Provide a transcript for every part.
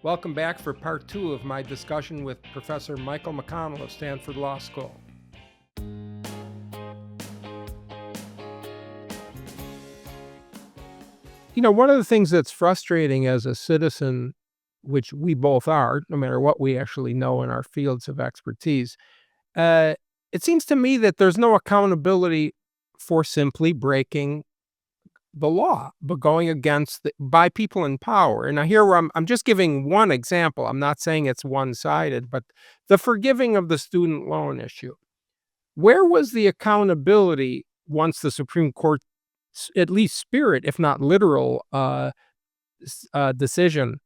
Welcome back for part 2 of my discussion with Professor Michael McConnell of Stanford Law School. One of the things that's frustrating as a citizen, which we both are, no matter what we actually know in our fields of expertise, uh, it seems to me that there's no accountability for simply breaking the law, but going against by people in power. And now here where I'm just giving one example. I'm not saying it's one-sided, but the forgiving of the student loan issue. Where was the accountability once the Supreme Court, at least spirit, if not literal, decision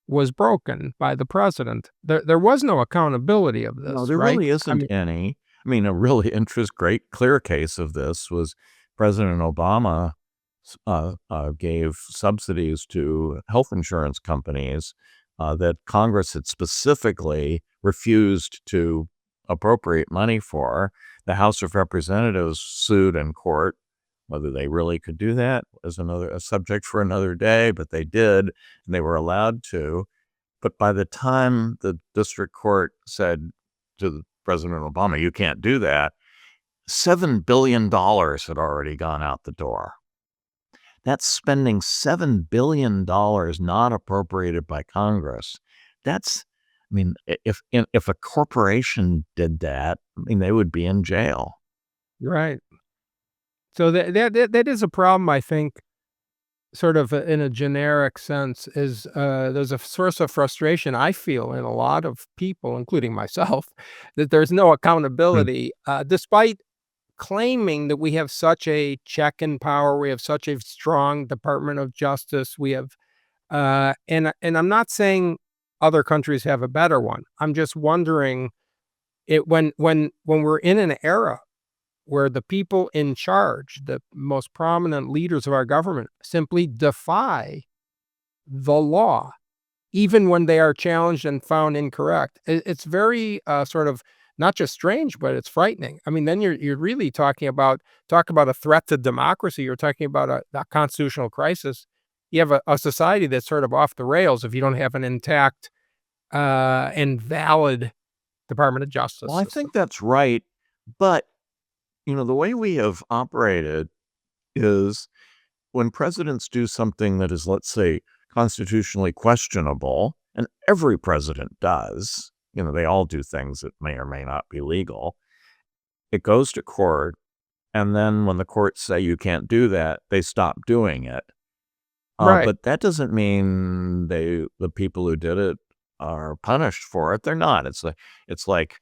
was broken by the president? There was no accountability of No, this, there right? really isn't any. I mean, a really great clear case of this was President Obama gave subsidies to health insurance companies that Congress had specifically refused to appropriate money for. The House of Representatives sued in court. Whether they really could do that is a subject for another day, but they did, and they were allowed to. But by the time the district court said to President Obama, you can't do that, $7 billion had already gone out the door. That's spending $7 billion not appropriated by Congress. If a corporation did that, they would be in jail. Right. So that is a problem, I think, sort of in a generic sense, is there's a source of frustration I feel in a lot of people, including myself, that there's no accountability, despite claiming that we have such a check and power, we have such a strong Department of Justice, we have, and I'm not saying other countries have a better one. I'm just wondering when we're in an era where the people in charge, the most prominent leaders of our government, simply defy the law, even when they are challenged and found incorrect. It's very sort of not just strange, but it's frightening. I mean, then you're really talk about a threat to democracy. You're talking about a constitutional crisis. You have a society that's sort of off the rails if you don't have an intact and valid Department of Justice Well, I system. think that's right. But, the way we have operated is when presidents do something that is, let's say, constitutionally questionable, and every president does, they all do things that may or may not be legal, it goes to court, and then when the courts say you can't do that, they stop doing it. Right. But that doesn't mean the people who did it are punished for it. They're not. It's like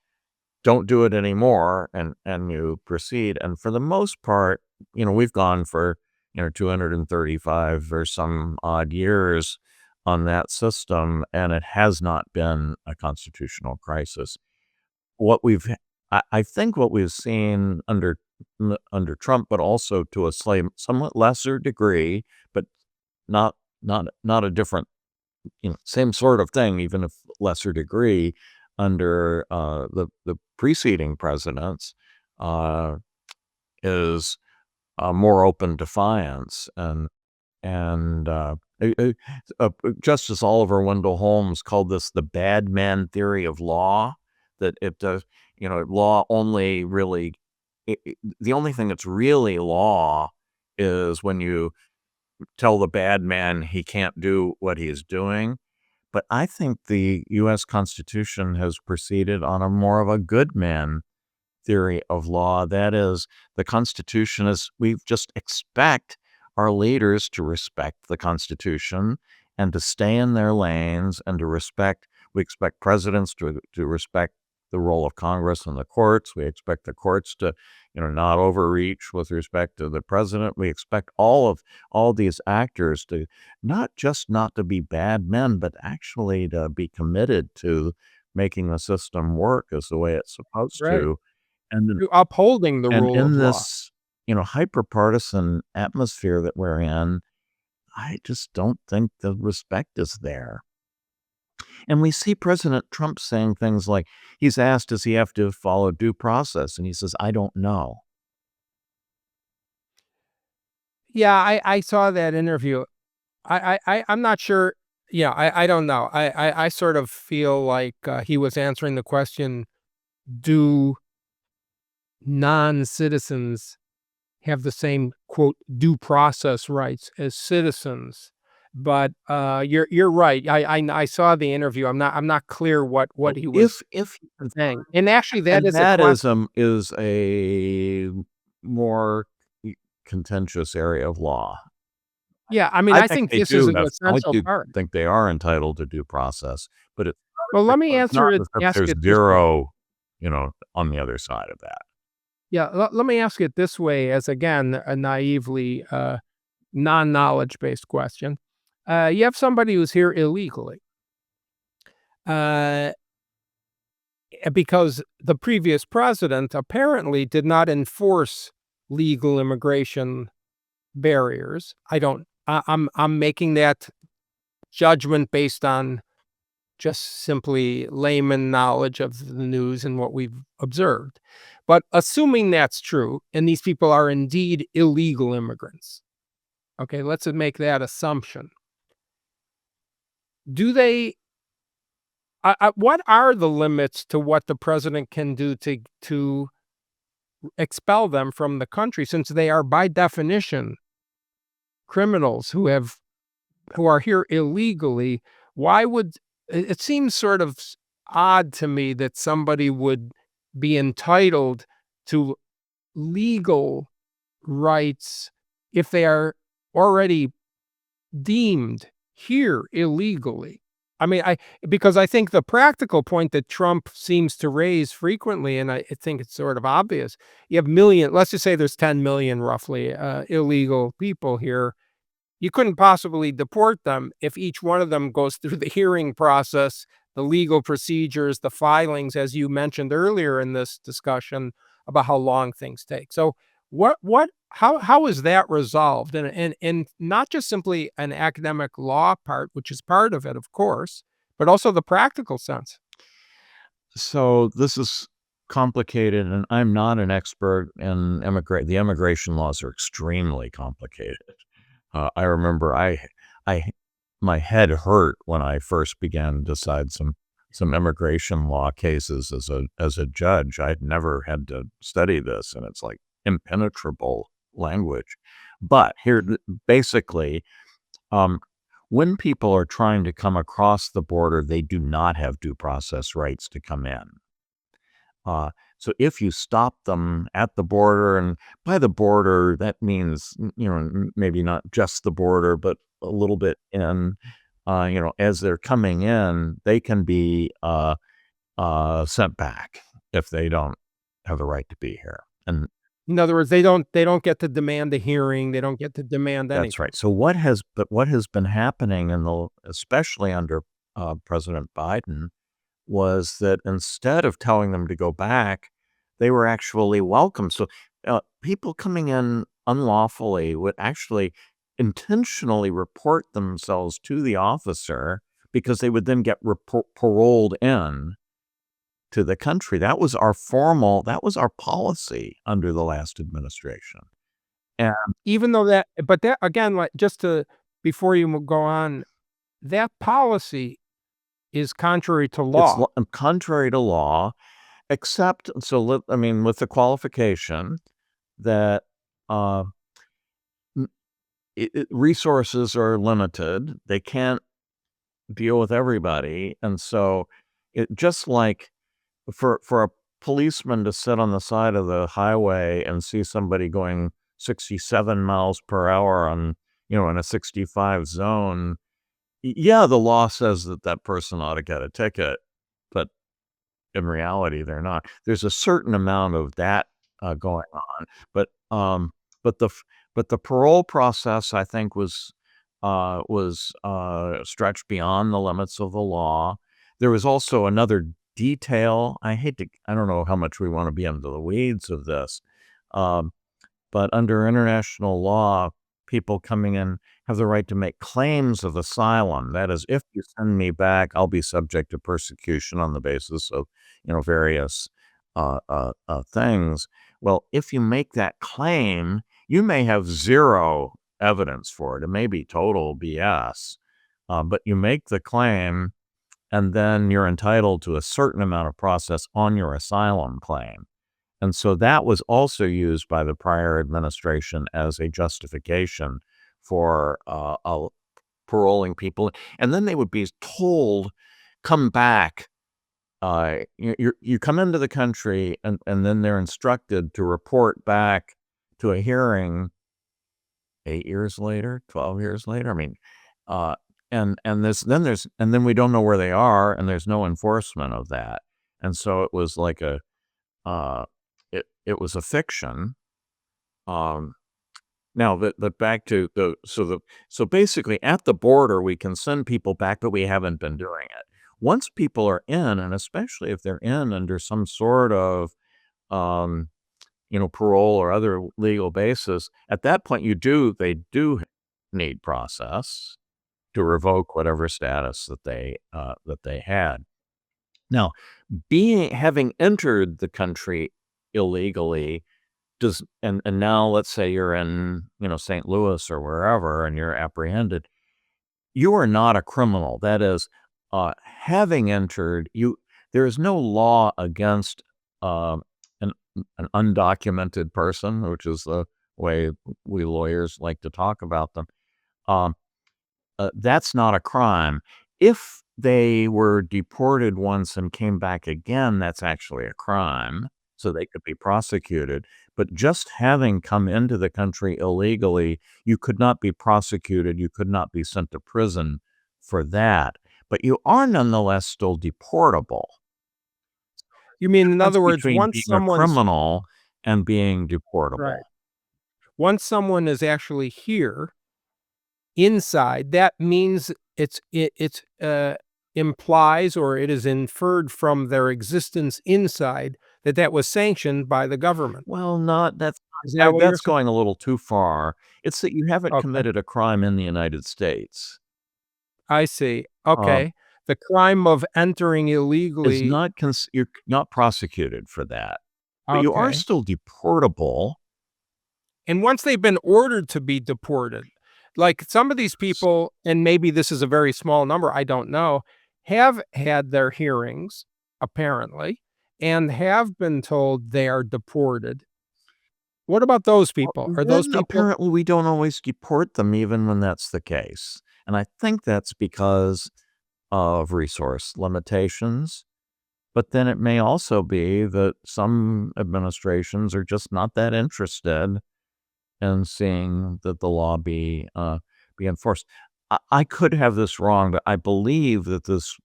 don't do it anymore, and you proceed. And for the most part, we've gone for 235 or some odd years on that system, and it has not been a constitutional crisis. I think what we've seen under Trump, but also to a somewhat lesser degree, but not a different, same sort of thing, even if lesser degree, under the preceding presidents, is more open defiance. And Justice Oliver Wendell Holmes called this the bad man theory of law, that it does, law only really, the only thing that's really law is when you tell the bad man he can't do what he is doing. But I think the U.S. Constitution has proceeded on a more of a good man theory of law. That is, the Constitution is, we just expect our leaders to respect the Constitution and to stay in their lanes and we expect presidents to respect the role of Congress and the courts. We expect the courts to, not overreach with respect to the president. We expect all these actors to not to be bad men, but actually to be committed to making the system work as the way it's supposed Right. to. And To upholding the rule of in law. this, hyper-partisan atmosphere that we're in, I just don't think the respect is there. And we see President Trump saying things like, he's asked, does he have to follow due process? And he says, I don't know. Yeah, I saw that interview. I'm not sure Yeah, I don't know. I sort of feel like, he was answering the question, do non-citizens have the same, quote, "due process rights" as citizens? But, you're right. I saw the interview. I'm not clear what Well, he was if saying. And actually, that and is a that question. is a more contentious area of law. Yeah, I mean, I I think think they this is do an have I essential do part. think they are entitled to due process, but Well, let me it's not answer it as if ask there's it this way. 0, on the other side of that. Yeah, let me ask it this way as, again, a naively, non-knowledge based question. You have somebody who's here illegally, uh, because the previous president apparently did not enforce legal immigration barriers. I don't. I'm making that judgment based on just simply layman knowledge of the news and what we've observed. But assuming that's true, and these people are indeed illegal immigrants, okay, let's make that assumption. Do they what are the limits to what the president can do to expel them from the country, since they are by definition criminals who are here illegally? Why would it seems sort of odd to me that somebody would be entitled to legal rights if they are already deemed here illegally. I mean, I because I think the practical point that Trump seems to raise frequently, and I think it's sort of obvious, you have let's just say there's 10 million roughly illegal people here. You couldn't possibly deport them if each one of them goes through the hearing process, the legal procedures, the filings, as you mentioned earlier in this discussion about how long things take. So how is that resolved? And not just simply an academic law part, which is part of it, of course, but also the practical sense. So this is complicated, and I'm not an expert in the immigration laws are extremely complicated. I remember I my head hurt when I first began to decide some immigration law cases as a judge. I'd never had to study this, and it's like impenetrable language. But basically, um, when people are trying to come across the border, they do not have due process rights to come in. Uh, so if you stop them at the border, and by the border, that means, maybe not just the border, but a little bit in, as they're coming in, they can be sent back if they don't have the right to be here. And In other words, they don't get to demand a hearing, they don't get to demand that's anything. right. So what has been happening especially under President Biden, was that instead of telling them to go back, they were actually welcome. So people coming in unlawfully would actually intentionally report themselves to the officer because they would then get paroled in to the country. That was our policy under the last administration. And Even though that again, like, just to before you go on, that policy is contrary to it's law. contrary to law, except, I mean, with the qualification that uh, resources are limited. They can't deal with everybody. And so just like for a policeman to sit on the side of the highway and see somebody going 67 miles per hour in a 65 zone, yeah, the law says that that person ought to get a ticket, but in reality, they're not. There's a certain amount of that going on, but but the f- but the parole process, I think, was stretched beyond the limits of the law. There was also another detail. I don't know how much we want to be into the weeds of this, um, but under international law, people coming in have the right to make claims of asylum. That is, if you send me back, I'll be subject to persecution on the basis of, various things. Well, if you make that claim, you may have zero evidence for it. It may be total BS, but you make the claim, and then you're entitled to a certain amount of process on your asylum claim. And so that was also used by the prior administration as a justification for paroling people. And then they would be told, come back. You come into the country, and then they're instructed to report back to a hearing 8 years later, 12 years later. I mean, uh, and then we don't know where they are, and there's no enforcement of that. And so it was like uh, it was a fiction. Um, Now that back to so basically at the border, we can send people back, but we haven't been doing it. Once people are in, and especially if they're in under some sort of, um, parole or other legal basis, at that point, they do need process to revoke whatever status that they had. Now, having entered the country illegally does and now let's say you're in, St. Louis or wherever, and you're apprehended, you are not a criminal. That is, having entered, there is no law against, an undocumented person, which is the way we lawyers like to talk about them. Um, that's not a crime. If they were deported once and came back again, that's actually a crime, so they could be prosecuted. But just having come into the country illegally, you could not be prosecuted, you could not be sent to prison for that, but you are nonetheless still deportable. You mean, in Difference other words, between once being a someone's criminal and being deportable. right. Once someone is actually here inside, that means implies, or it is inferred from their existence inside, that was sanctioned by the government. Well, not Is that what you're that's saying? going a little too far. It's that you haven't Okay, committed a crime in the United States. I see. Um, Okay. The crime of entering is illegally. not you're not prosecuted for that, but you are Okay. still deportable. And once they've been ordered to be deported, like some of these people, and maybe this is a very small number, I don't know, have had their hearings, apparently, and have been told they are deported. What about those Well, people? Are those then people apparently we don't always deport them even when that's the case, and I think that's because of resource limitations, but then it may also be that some administrations are just not that interested and seeing that the law be enforced. I could have this wrong, but I believe that this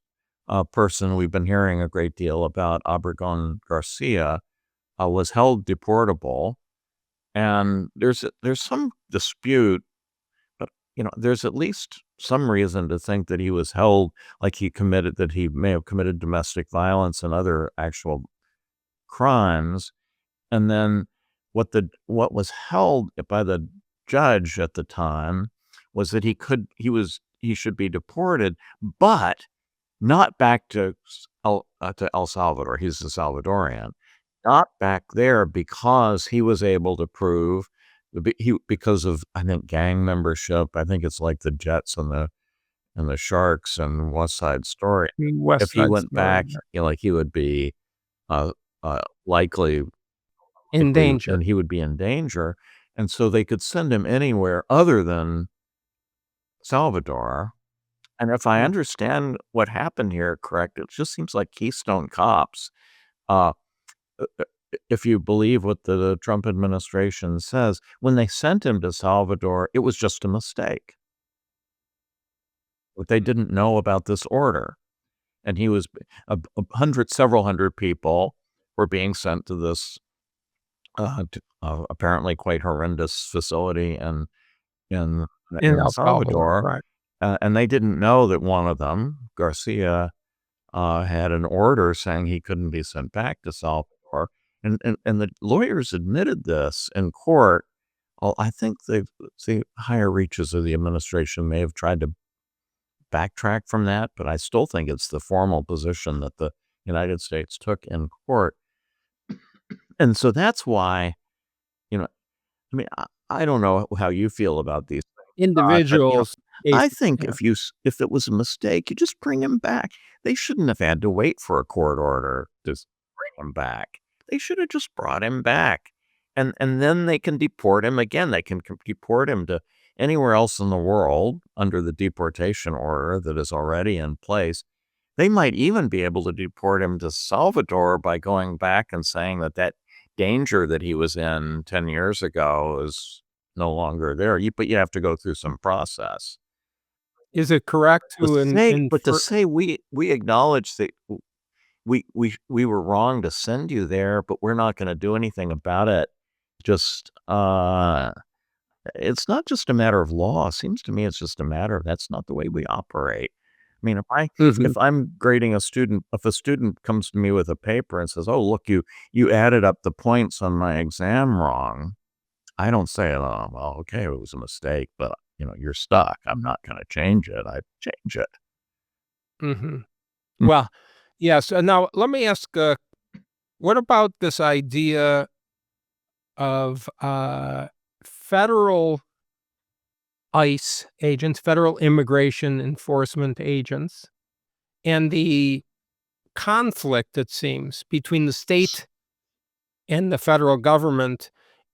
person we've been hearing a great deal about, Obregon Garcia, was held deportable, and there's some dispute, but there's at least some reason to think that he was held like that he may have committed domestic violence and other actual crimes. And then what was held by the judge at the time was that he should be deported, but not back to El Salvador. He's a Salvadorian. Not back there because he was able to prove because of, I think, gang membership. I think it's like the Jets and the Sharks and West Side Story. If West he Side went Story back, like he would be uh, likely in danger? and he would be in danger, and so they could send him anywhere other than Salvador, and if I Mm. understand what happened here correct, it just seems like Keystone Cops, uh, if you believe what the Trump administration says, when they sent him to Salvador, it was just a mistake. But they didn't know about this order, and he was several hundred people were being sent to this, apparently quite horrendous facility in In in El Salvador, Salvador, right. and they didn't know that one of them, Garcia, had an order saying he couldn't be sent back to Salvador, and the lawyers admitted this in court. Well, I think the higher reaches of the administration may have tried to backtrack from that, but I still think it's the formal position that the United States took in court, and so that's why, you know, I mean, I don't know how you feel about these things, but, Individuals. I cases, think yeah. if it was a mistake, you just bring him back. They shouldn't have had to wait for a court order to bring him back. They should have just brought him back, and then they can deport him again. They can deport him to anywhere else in the world under the deportation order that is already in place. They might even be able to deport him to Salvador by going back and saying that that danger that he was in 10 years ago is no longer there. But you have to go through some process. Is it correct To to to infer say we acknowledge that we were wrong to send you there, but we're not gonna do anything about it. Just, it's not just a matter of law. It seems to me it's just a matter of that's not the way we operate. I mean, Mhm. if I'm grading a student, if a student comes to me with a paper and says, "Oh, look, you added up the points on my exam wrong," I don't say, "Oh, well, okay, it was a mistake, but, you're stuck. I'm not gonna change it." I change it. Mhm. Well, yes, now let me ask, what about this idea of, federal ICE agents, federal immigration enforcement agents, and the conflict, it seems, between the state and the federal government,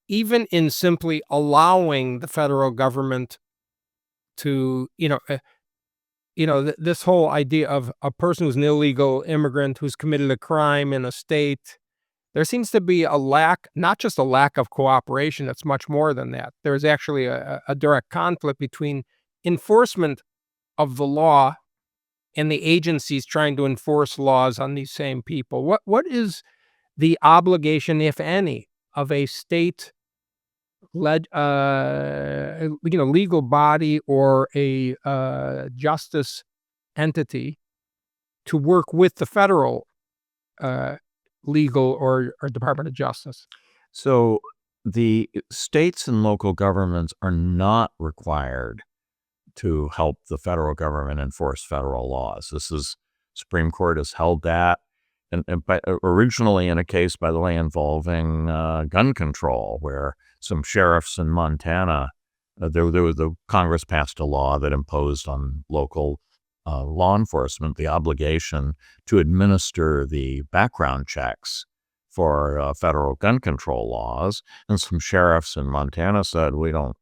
even in simply allowing the federal government to, this whole idea of a person who's an illegal immigrant who's committed a crime in a state. There seems to be a lack, not just a lack of cooperation, it's much more than that. There's actually a direct conflict between enforcement of the law and the agencies trying to enforce laws on these same people. What is the obligation, if any, of a state legal body or a justice entity to work with the federal uh, legal or Department of Justice? So the states and local governments are not required to help the federal government enforce federal laws. This is Supreme Court has held that, originally in a case, by the way, involving gun control, where some sheriffs in Montana, there was the Congress passed a law that imposed on local law enforcement the obligation to administer the background checks for federal gun control laws, and some sheriffs in Montana said, we don't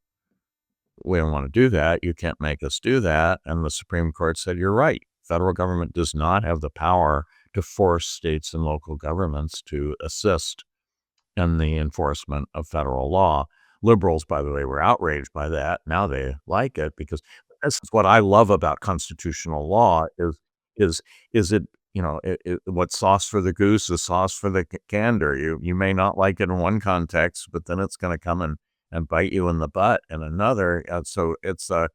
want to do that. You can't make us do that. And the Supreme Court said, you're right. Federal government does not have the power to force states and local governments to assist in the enforcement of federal law. Liberals, by the way, were outraged by that. Now they like it because this is what I love about constitutional law is it, what's sauce for the goose is sauce for the gander. You may not like it in one context, but then it's going to come and bite you in the butt in another. So it's I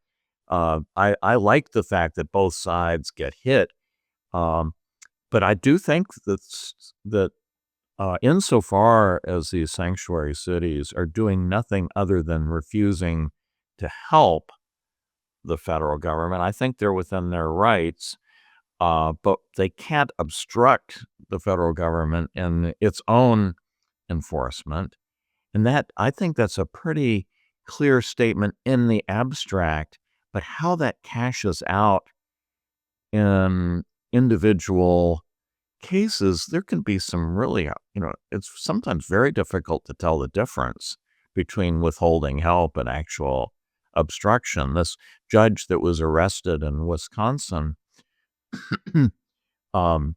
like the fact that both sides get hit. Um, but I do think that insofar as these sanctuary cities are doing nothing other than refusing to help the federal government, I think they're within their rights, but they can't obstruct the federal government in its own enforcement. And I think that's a pretty clear statement in the abstract, but how that cashes out in individual cases, there can be some really, it's sometimes very difficult to tell the difference between withholding help and actual obstruction. This judge that was arrested in Wisconsin, um,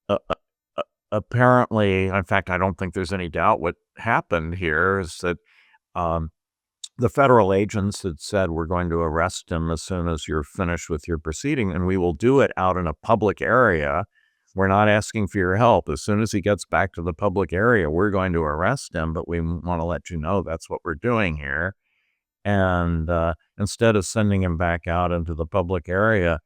uh, uh, apparently, in fact, I don't think there's any doubt what happened here is that um, the federal agents had said, we're going to arrest him as soon as you're finished with your proceeding, and we will do it out in a public area. We're not asking for your help. As soon as he gets back to the public area, we're going to arrest him, but we want to let you know that's what we're doing here. And instead of sending him back out into the public area,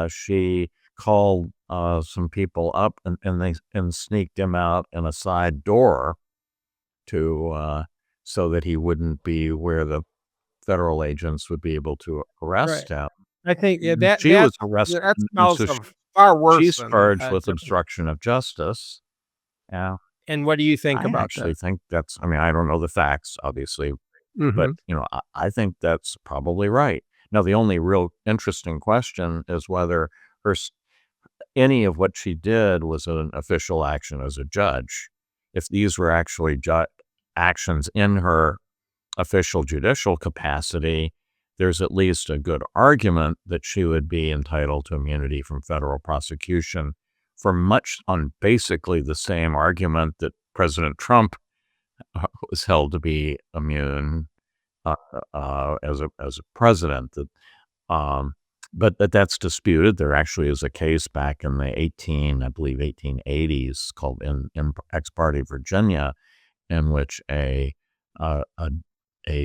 she called some people up and sneaked him out in a side door to so that he wouldn't be where the federal agents would be able to Right. arrest him. I think, yeah, She was arrested, that and smells so of far worse she's than, charged with obstruction of justice. Yeah, and what do you think I about actually that? think I mean, I don't know the facts, obviously, but, Mhm. I think that's probably right. Now, the only real interesting question is whether any of what she did was an official action as a judge. If these were actually actions in her official judicial capacity, there's at least a good argument that she would be entitled to immunity from federal prosecution on basically the same argument that President Trump was held to be immune as a president. But that's disputed. There actually is a case back in the 1880s called in Ex parte Virginia, in which a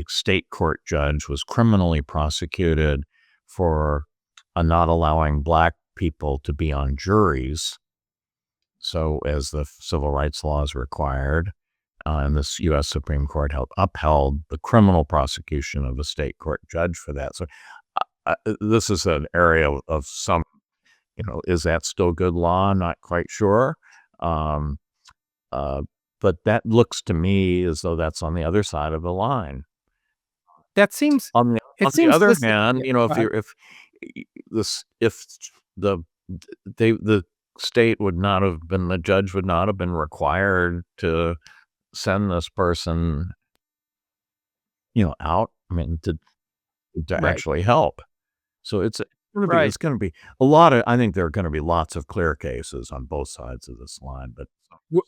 state court judge was criminally prosecuted for not allowing Black people to be on juries, so as the civil rights laws required. And the U.S. Supreme Court upheld the criminal prosecution of a state court judge for that. So this is an area of some, is that still good law? Not quite sure. But that looks to me as though that's on the other side of the line. That seems. On It the seems other this. hand, Go ahead. if the state would not have been, the judge would not have been required to send this person, out. I mean, to Right. actually help. So it's going Right. to be a lot of. I think there are going to be lots of clear cases on both sides of this line. But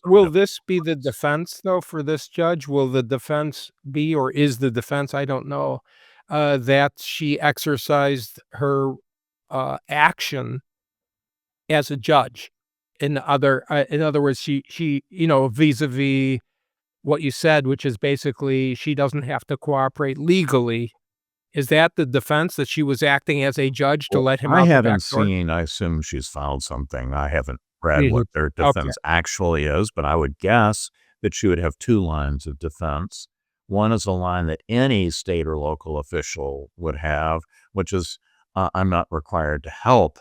Will this be the defense, though, for this judge? Will the defense be, or is the defense, I don't know, that she exercised her action as a judge? In other words, she vis-a-vis what you said, which is basically she doesn't have to cooperate legally. Is that the defense, that she was acting as a judge to let him I out the haven't back door? seen. I assume she's filed something. I haven't read Mhm. what their Okay. defense actually is, but I would guess that she would have two lines of defense. One is a line that any state or local official would have, which is, I'm not required to help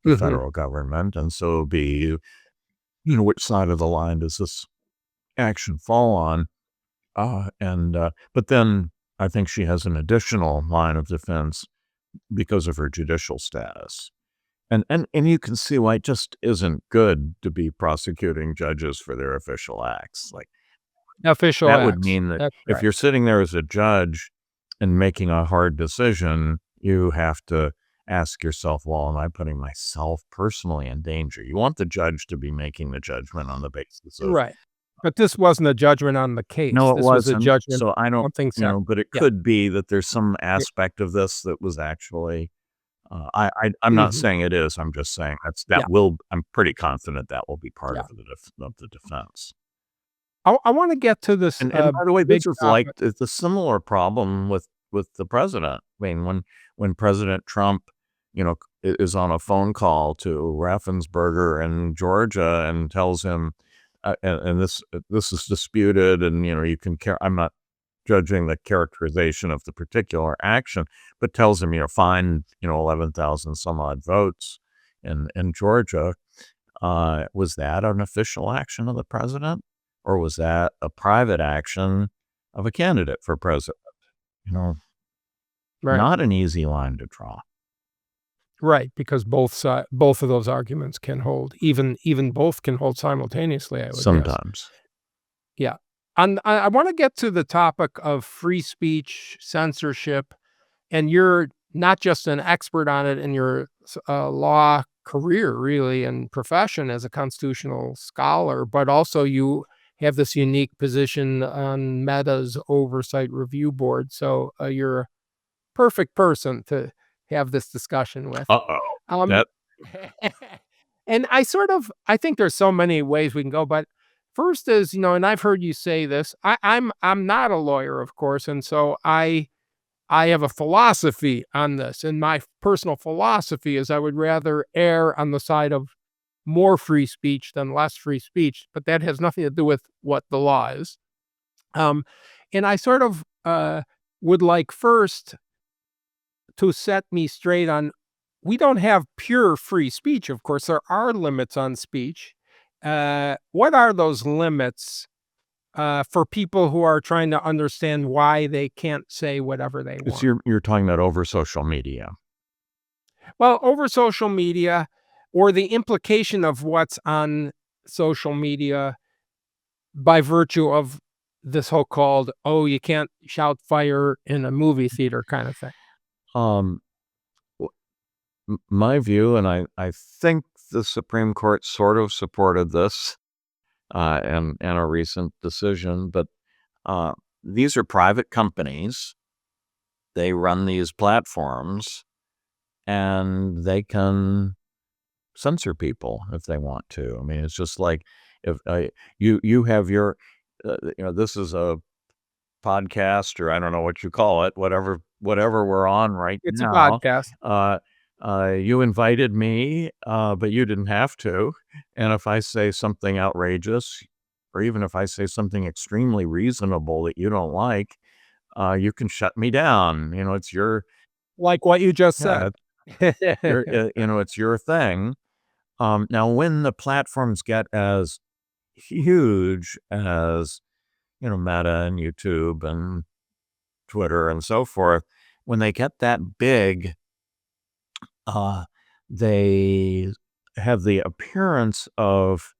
the Mhm. federal government, and so it would be, which side of the line does this action fall on? But then I think she has an additional line of defense because of her judicial status. And you can see why it just isn't good to be prosecuting judges for their official acts. Like, Official that would acts. mean that That's if right. you're sitting there as a judge and making a hard decision, you have to ask yourself, well, am I putting myself personally in danger? You want the judge to be making the judgment on the basis of, Right. But this wasn't a judgment on the case. no, it This was a wasn't. judgment So I don't, something separate. but it Yeah. could be that there's some Yeah. aspect of this that was actually, I'm not Mhm. saying it is. I'm just saying Yeah. I'm pretty confident that will be part Yeah. of the defense. I wanna get to this, And by the way, big this is like topic. it's a similar problem with the president. I mean, when President Trump, is on a phone call to Raffensperger in Georgia and tells him, and this is disputed, and you can I'm not judging the characterization of the particular action, but tells him, find 11,000 some odd votes in Georgia. Was that an official action of the president, or was that a private action of a candidate for president? You know, Right. not an easy line to draw. Right, because both of those arguments can hold. Even both can hold simultaneously, I would guess. Sometimes. Yeah. And I wanna get to the topic of free speech, censorship, and you're not just an expert on it in your law career, really, and profession as a constitutional scholar, but also you have this unique position on Meta's oversight review board. So you're a perfect person to have this discussion with. Uh-oh. Um, That and I think there's so many ways we can go, but first is, and I've heard you say this. I'm not a lawyer, of course, and so I have a philosophy on this, and my personal philosophy is I would rather err on the side of more free speech than less free speech, but that has nothing to do with what the law is. Um, and I would like first to set me straight on, we don't have pure free speech, of course. There are limits on speech. What are those limits for people who are trying to understand why they can't say whatever they It's want. you're talking about over social media. Well, over social media or the implication of what's on social media by virtue of this whole called, "Oh, you can't shout fire in a movie theater" kind of thing. Um, w my view, and I think the Supreme Court sort of supported this, in a recent decision, but, uh, these are private companies. They run these platforms, and they can censor people if they want to. I mean, it's just like if, you have your, this is a podcast, or I don't know what you call it, whatever we're on right It's a now. podcast. Uh, you invited me, but you didn't have to. And if I say something outrageous, or even if I say something extremely reasonable that you don't like, you can shut me down. It's your, Like what you just yeah, said. it's your thing. Now, when the platforms get as huge as, Meta and YouTube and Twitter and so forth, when they get that big, uh, they have the appearance of,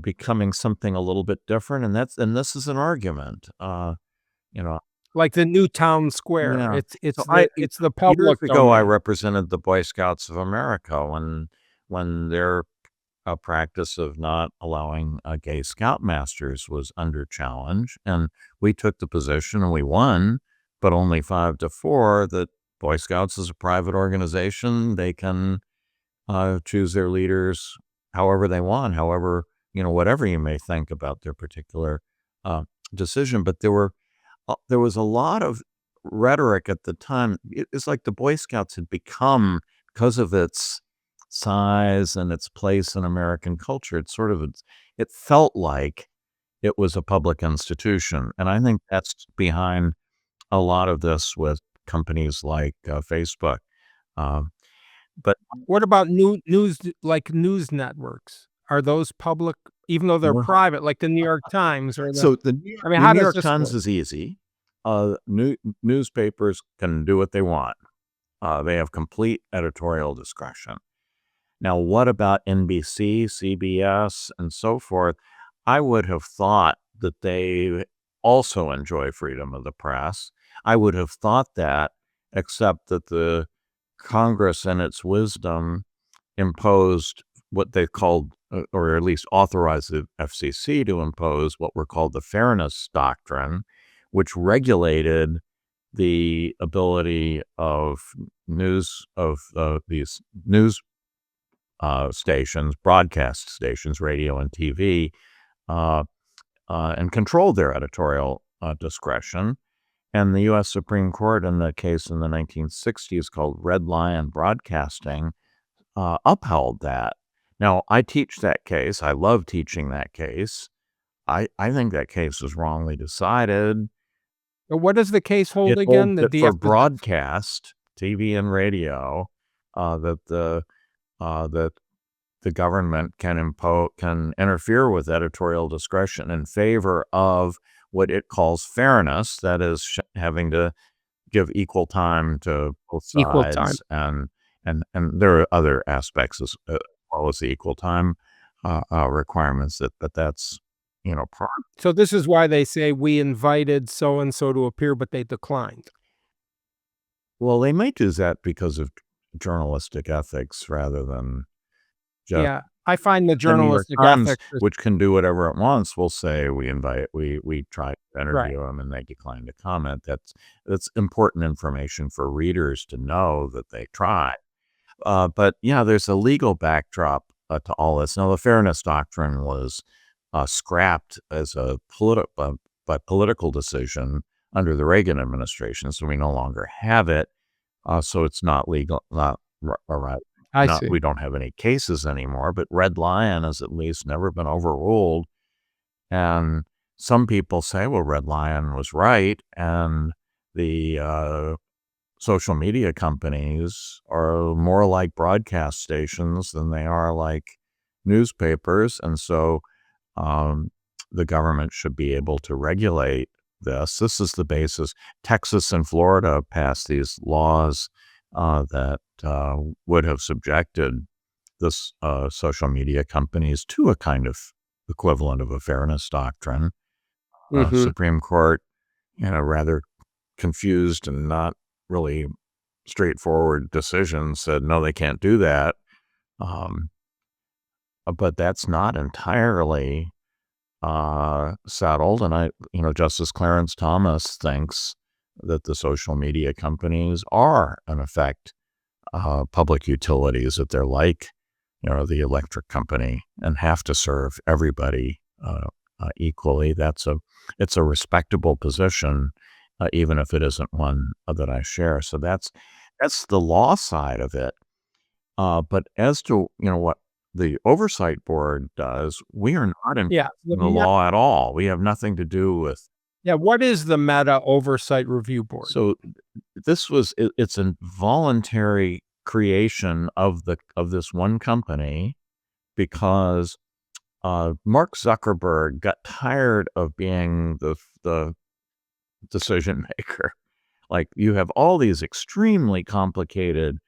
becoming something a little bit different, and this is an argument, you know Like the new town square. yeah. It's So I it's the years public ago, I domain. represented the Boy Scouts of America when their practice of not allowing gay scoutmasters was under challenge, and we took the position and we won, but only 5-4, that Boy Scouts is a private organization. They can choose their leaders however they want, however, whatever you may think about their particular uh, decision. But there was a lot of rhetoric at the time. It's like the Boy Scouts had become, because of its size and its place in American culture, it felt like it was a public institution. And I think that's behind a lot of this with companies like Facebook. Um, but What about news networks? Are those public even though they're well, private, like the New York Times or so I mean, The how New does York this Times work? is easy. Newspapers can do what they want. They have complete editorial discretion. Now, what about NBC, CBS, and so forth? I would have thought that they also enjoy freedom of the press. I would have thought that, except that the Congress, in its wisdom, imposed what they called, or at least authorized the FCC to impose what were called the Fairness Doctrine, which regulated the ability of these news stations, broadcast stations, radio and TV, uh, and controlled their editorial discretion. And the U.S. Supreme Court, in the case in the 1960s called Red Lion Broadcasting, upheld that. Now, I teach that case. I love teaching that case. I think that case was wrongly decided. What does the case hold It holds again? that for broadcast, TV and radio, that the government can interfere with editorial discretion in favor of what it calls fairness, that is, having to give equal time to both equal time. sides, and there are other aspects as well as the equal time requirements, that's, part. So this is why they say we invited so and so to appear, but they declined. Well, they might do that because of journalistic ethics rather than just Yeah, I find the the New York journalistic Times, ethics is which can do whatever it wants, will say we tried to right. interview them and they declined to comment. That's important information for readers to know that they tried. But yeah, there's a legal backdrop to all this. Now, the Fairness Doctrine was scrapped as by political decision under the Reagan administration, so we no longer have it. So it's not legal, not right. I Not see. we don't have any cases anymore. But Red Lion has at least never been overruled. And some people say, well, Red Lion was right, and the social media companies are more like broadcast stations than they are like newspapers. And so um, the government should be able to regulate this. This is the basis. Texas and Florida passed these laws that would have subjected this social media companies to a kind of equivalent of a fairness doctrine. Mhm. Supreme Court, rather confused and not really straightforward decision, said no, they can't do that. But that's not entirely settled. And Justice Clarence Thomas thinks that the social media companies are, in effect, public utilities, that they're like, the electric company and have to serve everybody equally. It's a respectable position, even if it isn't one that I share. So that's the law side of it. But as to what the oversight board does, we are not in Yeah. the law at all. We have nothing to do with. Yeah, what is the Meta Oversight Review Board? So it's a voluntary creation of this one company because Mark Zuckerberg got tired of being the decision maker. Like, you have all these extremely complicated,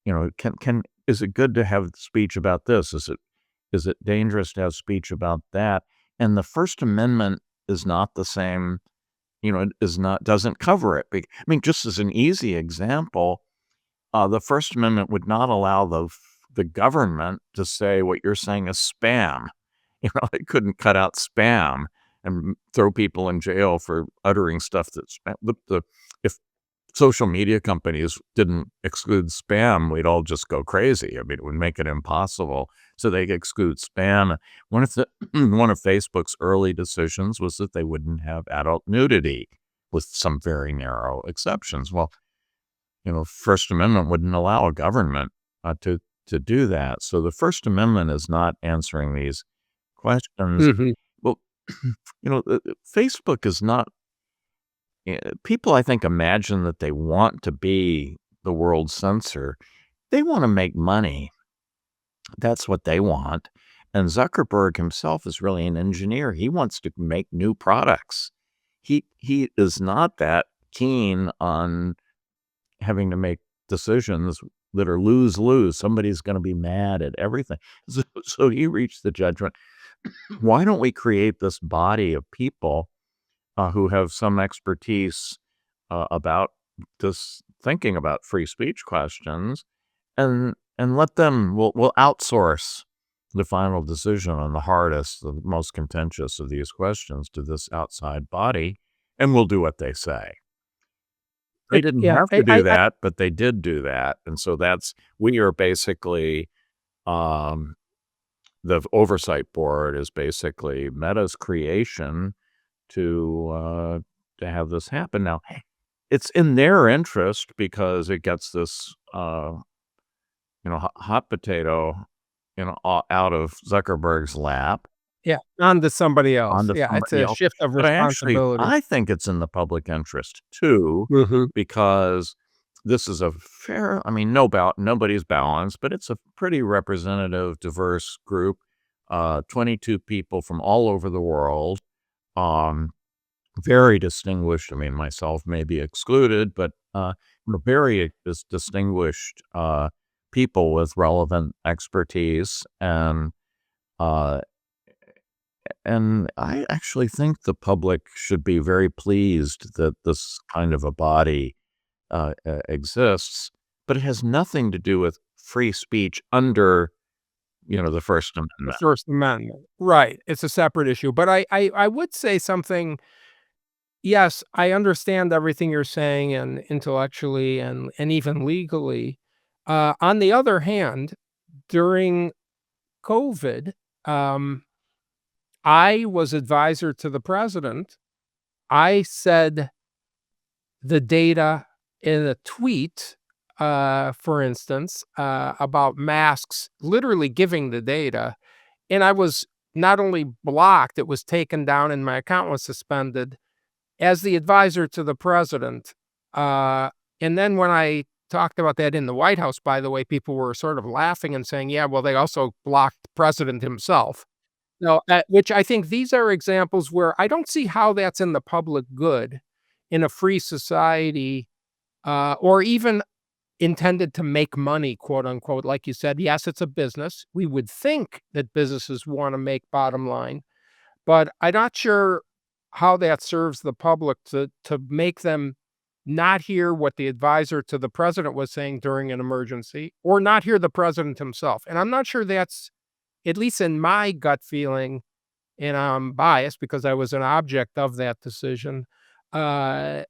is it good to have speech about this? Is it dangerous to have speech about that? And the First Amendment is not the same, doesn't cover it. I mean, just as an easy example, the First Amendment would not allow the government to say what you're saying is spam. They couldn't cut out spam and throw people in jail for uttering stuff that's spam. If social media companies didn't exclude spam, we'd all just go crazy. I mean, it would make it impossible. So they exclude spam. One of Facebook's early decisions was that they wouldn't have adult nudity, with some very narrow exceptions. Well, First Amendment wouldn't allow a government to do that. So the First Amendment is not answering these questions. Mhm. Well, Facebook is not. People, I think, imagine that they want to be the world censor. They want to make money. That's what they want. And Zuckerberg himself is really an engineer. He wants to make new products. He is not that keen on having to make decisions that are lose-lose. Somebody's going to be mad at everything. So he reached the judgment, why don't we create this body of people who have some expertise about this, thinking about free speech questions, and let them, we'll outsource the final decision on the hardest, the most contentious of these questions to this outside body, and we'll do what they say. They didn't Yeah, have to do that, but they did do that. And so we are basically, the oversight board is basically Meta's creation to have this happen. Now, it's in their interest because it gets this, hot potato, out of Zuckerberg's lap yeah, onto somebody else. onto Yeah, it's somebody a else. shift of But responsibility. I think it's in the public interest too, Mhm. because this is a fair, I mean, nobody's balanced, but it's a pretty representative, diverse group. 22 people from all over the world. Very distinguished. I mean, myself may be excluded, but very distinguished people with relevant expertise. Uh, and I actually think the public should be very pleased that this kind of a body exists, but it has nothing to do with free speech under, the First The Amendment. First Amendment. Right, it's a separate issue, but I would say something. Yes, I understand everything you're saying, and intellectually and even legally. On the other hand, during COVID, um, I was advisor to the president. I said the data in a tweet, for instance, about masks, literally giving the data, and I was not only blocked, it was taken down and my account was suspended as the advisor to the president. Uh, and then when I talked about that in the White House, by the way, people were sort of laughing and saying, yeah, well, they also blocked the president himself. No, which I think these are examples where I don't see how that's in the public good in a free society, or even intended to make money, quote unquote. Like you said, yes, it's a business. We would think that businesses want to make bottom line, but I'm not sure how that serves the public to make them not hear what the advisor to the president was saying during an emergency, or not hear the president himself. And I'm not sure that's, at least in my gut feeling, and I'm biased because I was an object of that decision. Uh,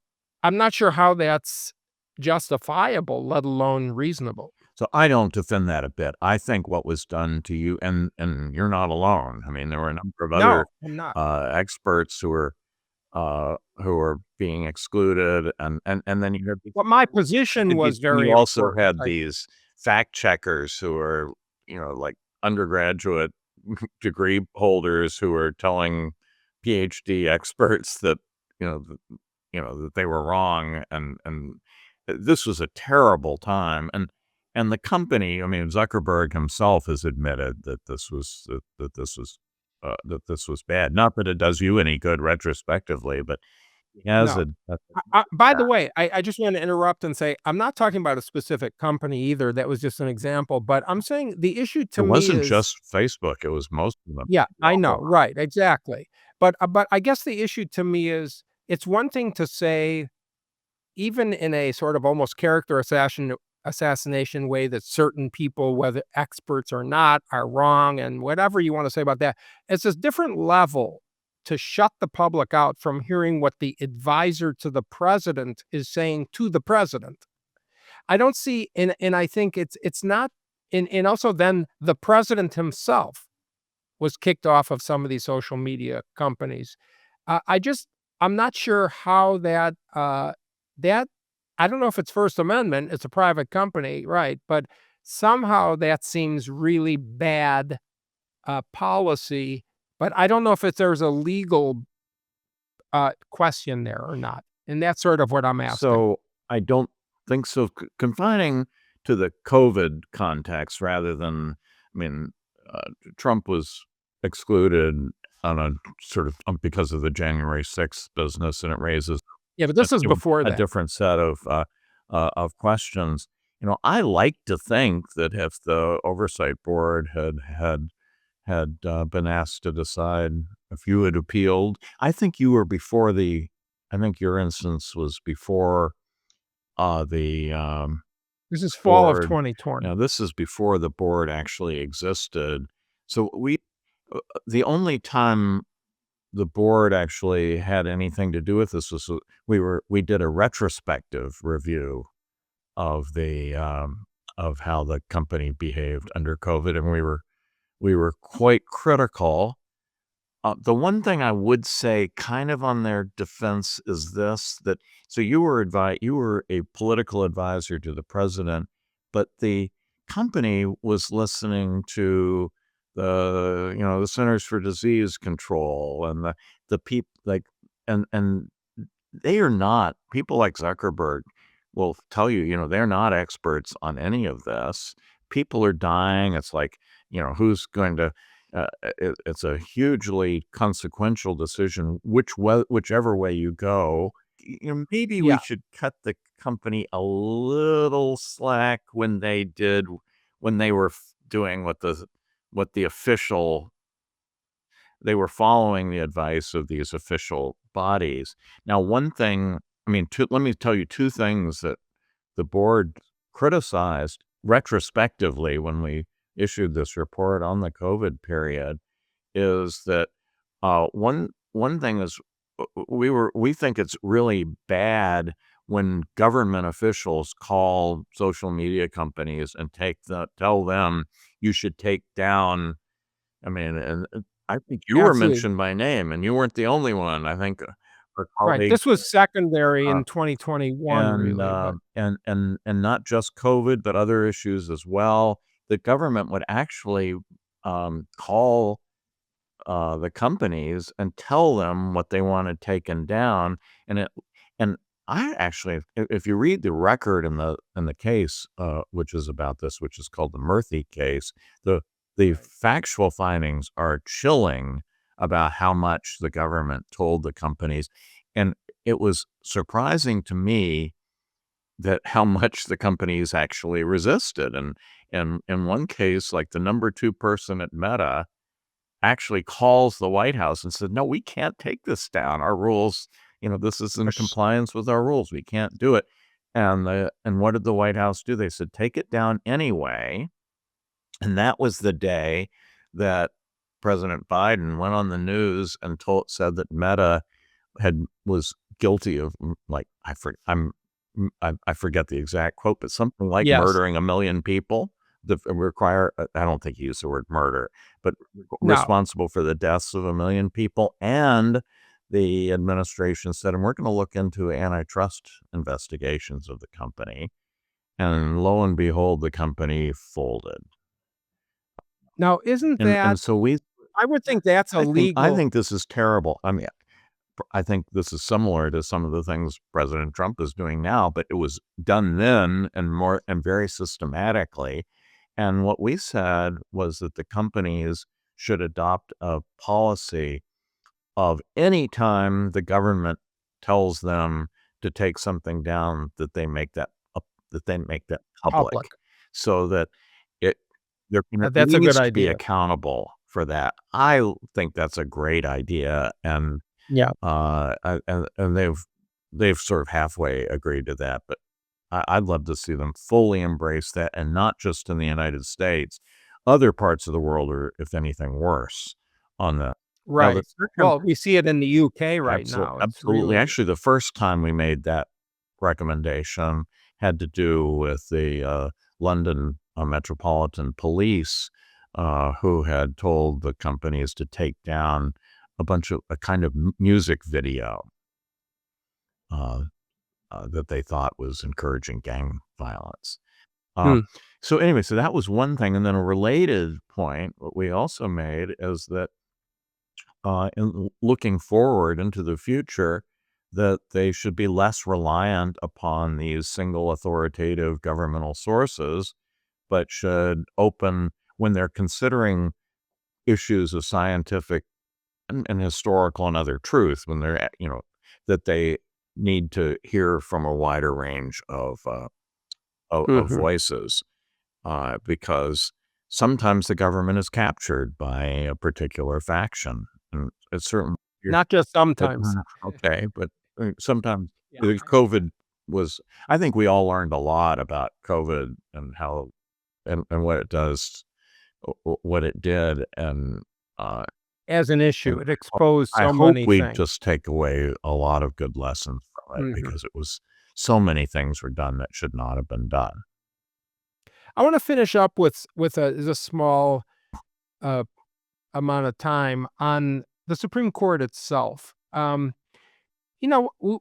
I'm not sure how that's justifiable, let alone reasonable. So I don't defend that a bit. I think what was done to you, and you're not alone. I mean, there were a number of other No, I'm not. experts who were being excluded, and then you had But my position was you very also important. had these fact checkers who are, like undergraduate degree holders who are telling PhD experts that, that they were wrong, and this was a terrible time, and the company, I mean, Zuckerberg himself has admitted that this was bad. Not that it does you any good retrospectively, but he has No. a By the way, I just want to interrupt and say, I'm not talking about a specific company either. That was just an example, but I'm saying the issue it to me wasn't is, just Facebook, it was most of them. yeah, I know, All right, exactly. But I guess the issue to me is, it's one thing to say, even in a sort of almost character assassination way, that certain people, whether experts or not, are wrong, and whatever you wanna say about that. It's a different level to shut the public out from hearing what the advisor to the president is saying to the president. I don't see, and I think it's not, and also then the president himself was kicked off of some of these social media companies. I just, I'm not sure how that, I don't know if it's First Amendment, it's a private company, right? But somehow that seems really bad policy. But I don't know if there's a legal question there or not. And that's sort of what I'm asking. so I don't think so. Confining to the COVID context rather than, I mean, Trump was excluded on a sort of because of the January 6th business, and it raises Yeah, but this is before a that. different set of questions. I like to think that if the oversight board had been asked to decide, if you had appealed, I think your instance was before the This is fall of board. 2020. This is before the board actually existed. So the only time the board actually had anything to do with this was we did a retrospective review of the of how the company behaved under COVID, and we were quite critical. The one thing I would say, kind of on their defense, is this: that so you were a political advisor to the president, but the company was listening to the Centers for Disease Control and the people, like, and they are not, people like Zuckerberg will tell you, they're not experts on any of this. People are dying. It's like, who's going to, it's a hugely consequential decision, whichever way you go. Maybe we Yeah. should cut the company a little slack when they were doing what the official, they were following the advice of these official bodies. Now, one thing, I mean, let me tell you two things that the board criticized retrospectively when we issued this report on the COVID period, is that one thing is, we think it's really bad when government officials call social media companies and tell them you should take down. I mean, and I think you were Absolutely. mentioned by name, and you weren't the only one. I think our Right. colleague, This was secondary uh, in 2021, and really, but not just COVID, but other issues as well. The government would actually call the companies and tell them what they wanted taken down, and it and I actually, if you read the record in the case, which is about this, which is called the Murthy case, the The factual findings are chilling about how much the government told the companies. And it was surprising to me that how much the companies actually resisted. And in one case, like the number 2 person at Meta actually calls the White House and said, "No, we can't take this down. Our rules, this is in compliance with our rules. We can't do it." And what did the White House do? They said, "Take it down anyway." And that was the day that President Biden went on the news and said that Meta was guilty of, like, I forget the exact quote, but something like Yes. murdering 1 million people. I don't think he used the word murder, but No. responsible for the deaths of 1 million people. And the administration said, and we're going to look into antitrust investigations of the company. And lo and behold, the company folded. Now, isn't And that so I would think that's I think I illegal. think this is terrible. I mean, I think this is similar to some of the things President Trump is doing now, but it was done then and very systematically. And what we said was that the companies should adopt a policy of any time the government tells them to take something down, that they make that public, Public. so that it there can at That's a good least be idea. accountable for that. I think that's a great idea, and Yeah. they've sort of halfway agreed to that, but I'd love to see them fully embrace that, and not just in the United States. Other parts of the world are, if anything, worse on that. Now the Right. second Well, we see it in the UK right now. It's absolutely. really Actually, the first time we made that recommendation had to do with the London Metropolitan Police, who had told the companies to take down a kind of music video uh, that they thought was encouraging gang violence. Uh, hmm, so anyway, so that was one thing, and then a related point what we also made is that looking forward into the future, that they should be less reliant upon these single authoritative governmental sources, but should open when they're considering issues of scientific and historical and other truth, when that they need to hear from a wider range of mhm. voices, because sometimes the government is captured by a particular faction, and it's certainly Not just sometimes. okay, but sometimes Yeah. COVID was. I think we all learned a lot about COVID and how and what it does, what it did, uh, As an issue, and it exposed I so hope many we things. just take away a lot of good lessons from it, Mhm. because it was so many things were done that should not have been done. I wanna finish up with a small, uh, amount of time on the Supreme Court itself.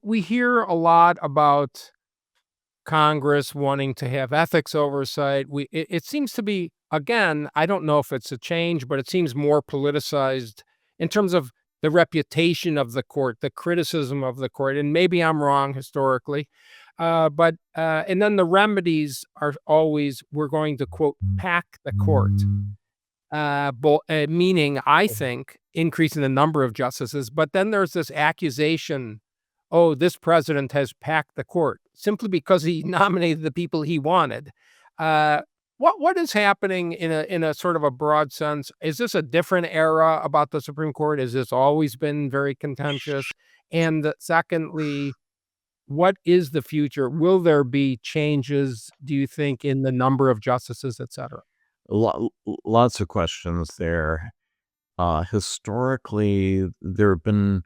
We hear a lot about Congress wanting to have ethics oversight. It seems to be, again, I don't know if it's a change, but it seems more politicized in terms of the reputation of the court, the criticism of the court, and maybe I'm wrong historically. And then the remedies are always, we're going to quote pack the court, meaning, I think, increasing the number of justices. But then there's this accusation, oh, this president has packed the court simply because he nominated the people he wanted. Uh, what is happening in a sort of a broad sense? Is this a different era about the Supreme Court? Has this always been very contentious? And secondly, what is the future? Will there be changes, do you think, in the number of justices, et cetera? Lots of questions there. Historically, there have been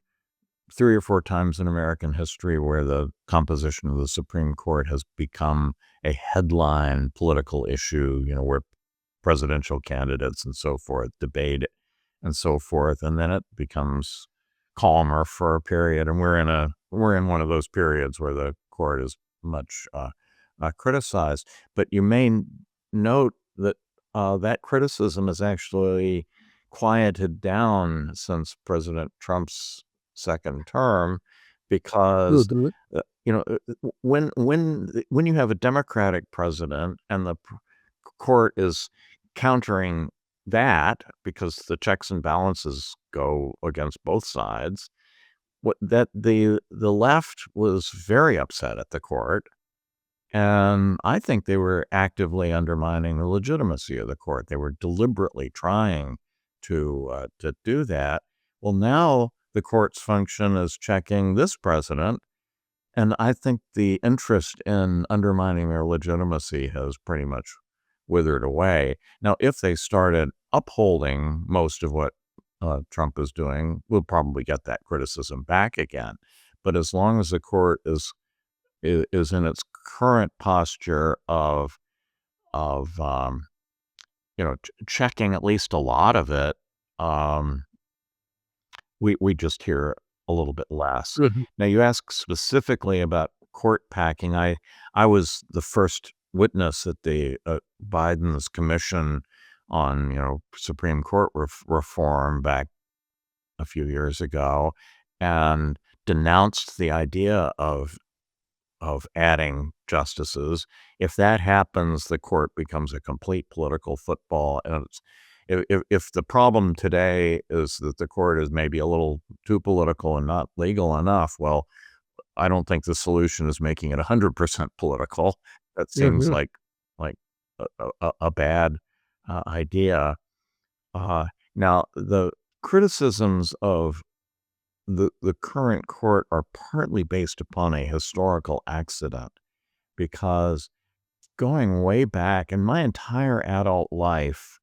3 or 4 times in American history where the composition of the Supreme Court has become a headline political issue, where presidential candidates and so forth debate it and so forth, and then it becomes calmer for a period, and we're in one of those periods where the court is much criticized. But you may note that that criticism has actually quieted down since President Trump's second term, because Mhm. when you have a Democratic president and the court is countering that, because the checks and balances go against both sides, what that the left was very upset at the court, and I think they were actively undermining the legitimacy of the court. They were deliberately trying to do that. Well, now the court's function is checking this president, and I think the interest in undermining their legitimacy has pretty much withered away. Now, if they started upholding most of what Trump is doing, we'll probably get that criticism back again. But as long as the court is in its current posture of checking at least a lot of it, we just hear a little bit less. Mhm. Now, you ask specifically about court packing. I was the first witness at the Biden's commission on Supreme Court reform back a few years ago, and denounced the idea of adding justices. If that happens, the court becomes a complete political football. And if the problem today is that the court is maybe a little too political and not legal enough, well, I don't think the solution is making it 100% political. That seems Mhm. like a bad idea. Now, the criticisms of the current court are partly based upon a historical accident, because going way back in my entire adult life,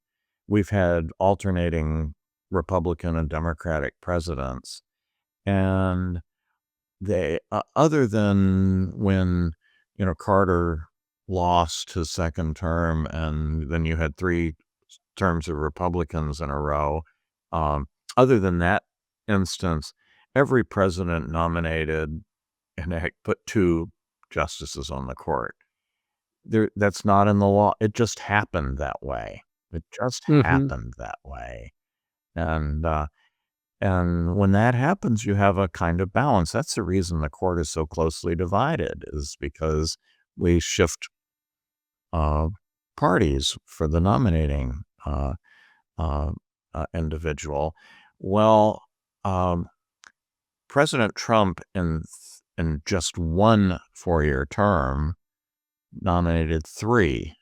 we've had alternating Republican and Democratic presidents. And they, other than when, Carter lost his second term and then you had 3 terms of Republicans in a row, um, other than that instance, every president nominated and heck put 2 justices on the court. That's not in the law. It just happened that way. It just Mhm. happened that way. And and when that happens, you have a kind of balance. That's the reason the court is so closely divided, is because we shift uh, parties for the nominating uh, individual. Well, um, President Trump in just one 4-year term nominated 3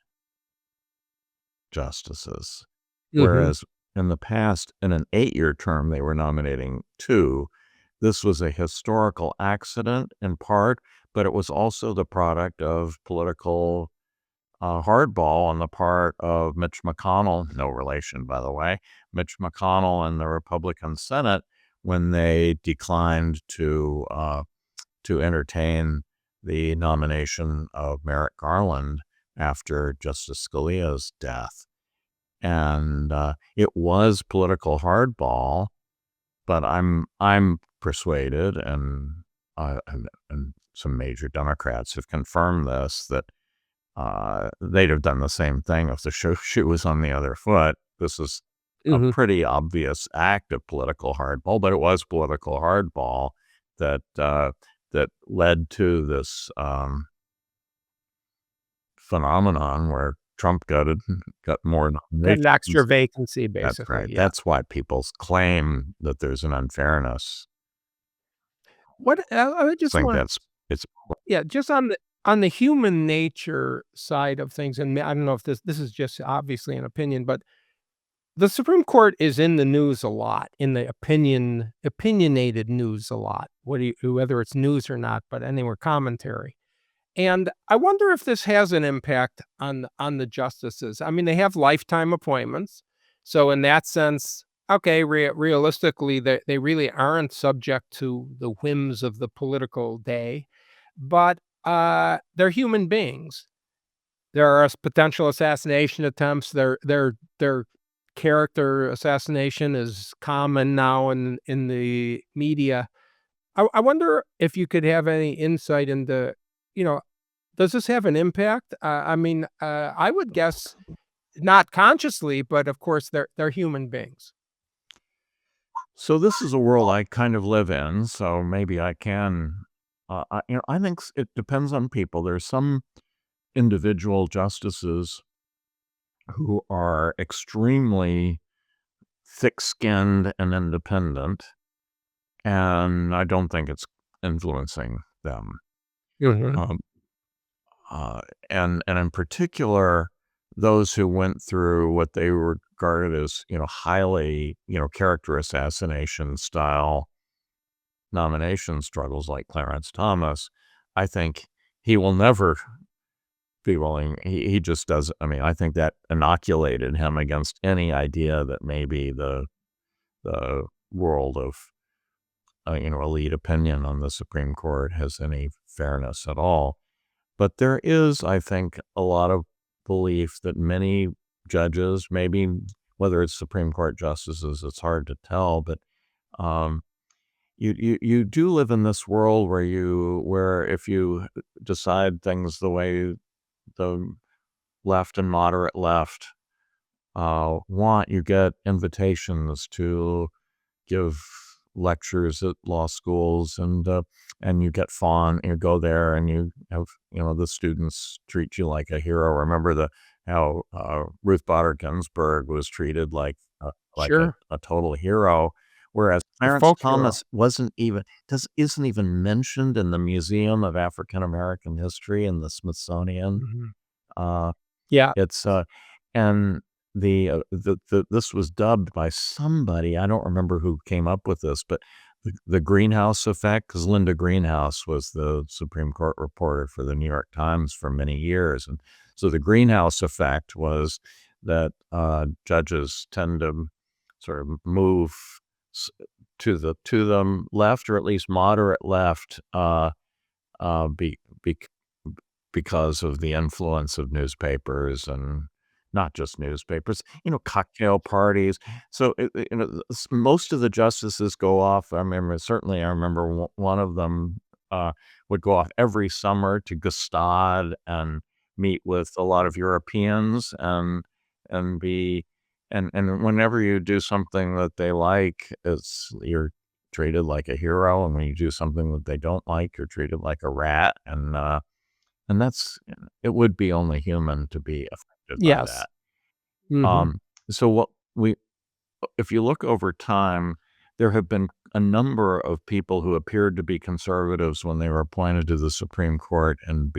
justices, Mhm. whereas in the past, in an 8-year term, they were nominating 2. This was a historical accident in part, but it was also the product of political hardball on the part of Mitch McConnell, no relation, by the way, Mitch McConnell and the Republican Senate, when they declined to entertain the nomination of Merrick Garland after Justice Scalia's death. And it was political hardball, but I'm persuaded, and some major Democrats have confirmed this, that they'd have done the same thing if the shoe was on the other foot. This is a Mhm. pretty obvious act of political hardball, but it was political hardball that that led to this phenomenon where Trump got more Got an extra nominations. vacancy, That's basically, right. yeah. That's why people claim that there's an unfairness. What I I just think want it's yeah, just on the human nature side of things, and I don't know if this is just obviously an opinion, but the Supreme Court is in the news a lot, in the opinionated news a lot, whether it's news or not, but anywhere commentary. And I wonder if this has an impact on the justices. I mean, they have lifetime appointments. So in that sense, okay, realistically, they really aren't subject to the whims of the political day, but they're human beings. There are potential assassination attempts. Their character assassination is common now in the media. I wonder if you could have any insight into, you know, does this have an impact? I mean, I would guess not consciously, but of course they're human beings. so this is a world I kind of live in, so maybe I can I think it depends on people. There's some individual justices who are extremely thick-skinned and independent, and I don't think it's influencing them. Mhm. Um, and in particular, those who went through what they regarded as, highly, character assassination style nomination struggles like Clarence Thomas, I think he will never be willing. He just does. I mean, I think that inoculated him against any idea that maybe the world of elite opinion on the Supreme Court has any fairness at all. But there is, I think, a lot of belief that many judges, maybe whether it's Supreme Court justices, it's hard to tell, but um, you do live in this world where if you decide things the way the left and moderate left want, you get invitations to give lectures at law schools, and you get fun. You go there, and you have the students treat you like a hero. Remember how Ruth Bader Ginsburg was treated like Sure. a total hero, whereas A Clarence folk hero. Thomas isn't even mentioned in the Museum of African American History in the Smithsonian. Mhm. Uh, Yeah. it's and this was dubbed by somebody, I don't remember who came up with this, but the greenhouse effect, because Linda Greenhouse was the Supreme Court reporter for the New York Times for many years, and so the greenhouse effect was that judges tend to sort of move s- to the left, or at least moderate left, uh, be, be, because of the influence of newspapers, and not just newspapers, cocktail parties. So, most of the justices go off. I remember one of them would go off every summer to Gstaad and meet with a lot of Europeans, and be, and whenever you do something that they like, you're treated like a hero. And when you do something that they don't like, you're treated like a rat. And it would be only human to be affected by Yes. that. Mhm. Um, so if you look over time, there have been a number of people who appeared to be conservatives when they were appointed to the Supreme Court and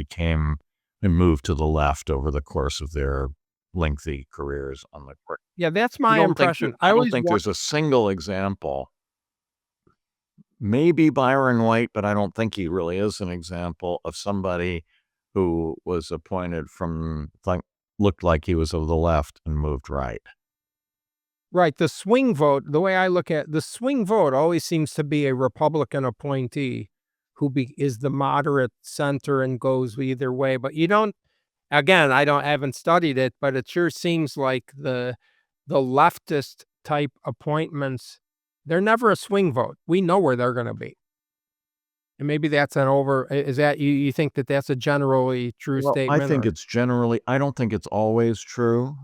moved to the left over the course of their lengthy careers on the court. Yeah, that's my impression. I I don't always think want. there's a single example. Maybe Byron White, but I don't think he really is an example of somebody who was appointed looked like he was of the left and moved right. Right, the swing vote, the way I look at the swing vote always seems to be a Republican appointee who is the moderate center and goes either way, but you don't. Again, I haven't studied it, but it sure seems like the leftist type appointments, they're never a swing vote. We know where they're gonna be. And maybe that's an over I is that you think that that's a generally true Well, I statement, think or. it's generally, I don't think it's always true.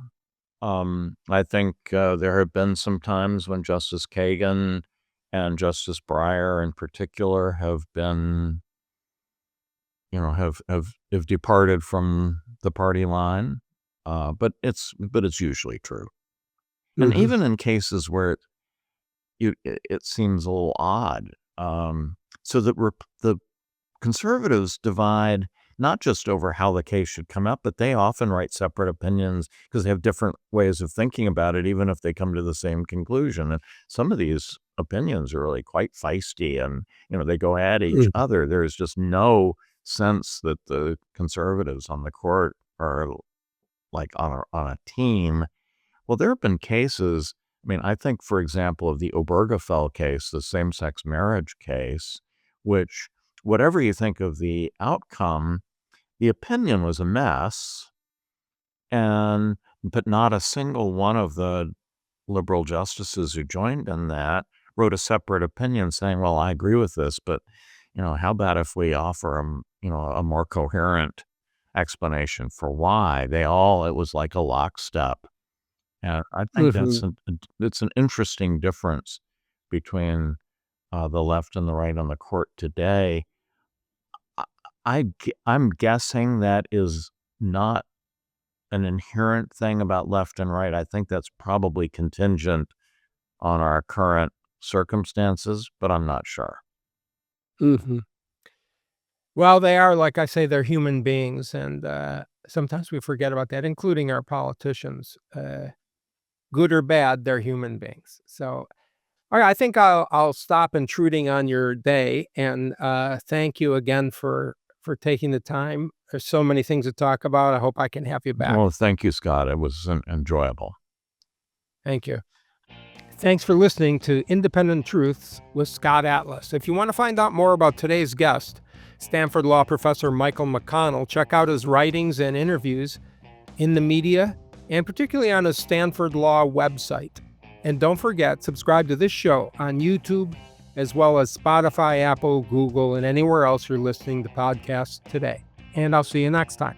I think there have been some times when Justice Kagan and Justice Breyer in particular have been, have departed from the party line. But it's usually true. And Mhm. even in cases where it seems a little odd. So the conservatives divide not just over how the case should come up, but they often write separate opinions because they have different ways of thinking about it, even if they come to the same conclusion. And some of these opinions are really quite feisty, and they go at each Mhm. other. There's just no sense that the conservatives on the court are like on a team. Well, there have been cases. I mean, I think, for example, of the Obergefell case, the same-sex marriage case, which, whatever you think of the outcome, the opinion was a mess, and but not a single one of the liberal justices who joined in that wrote a separate opinion saying, "Well, I agree with this, but how about if we offer a more coherent explanation for why?" It was like a lockstep. And I think Mhm. it's an interesting difference between the left and the right on the court today. I I'm guessing that is not an inherent thing about left and right. I think that's probably contingent on our current circumstances, but I'm not sure. Hmm. Well, they are, like I say, they're human beings, and sometimes we forget about that, including our politicians. Good or bad, they're human beings. So, all right, I think I'll stop intruding on your day, and thank you again for taking the time. There's so many things to talk about. I hope I can have you back. Well, thank you, Scott. It was enjoyable. Thank you. Thanks for listening to Independent Truths with Scott Atlas. If you want to find out more about today's guest, Stanford Law Professor Michael McConnell, check out his writings and interviews in the media, and particularly on his Stanford Law website. And don't forget, subscribe to this show on YouTube, as well as Spotify, Apple, Google, and anywhere else you're listening to podcasts today. And I'll see you next time.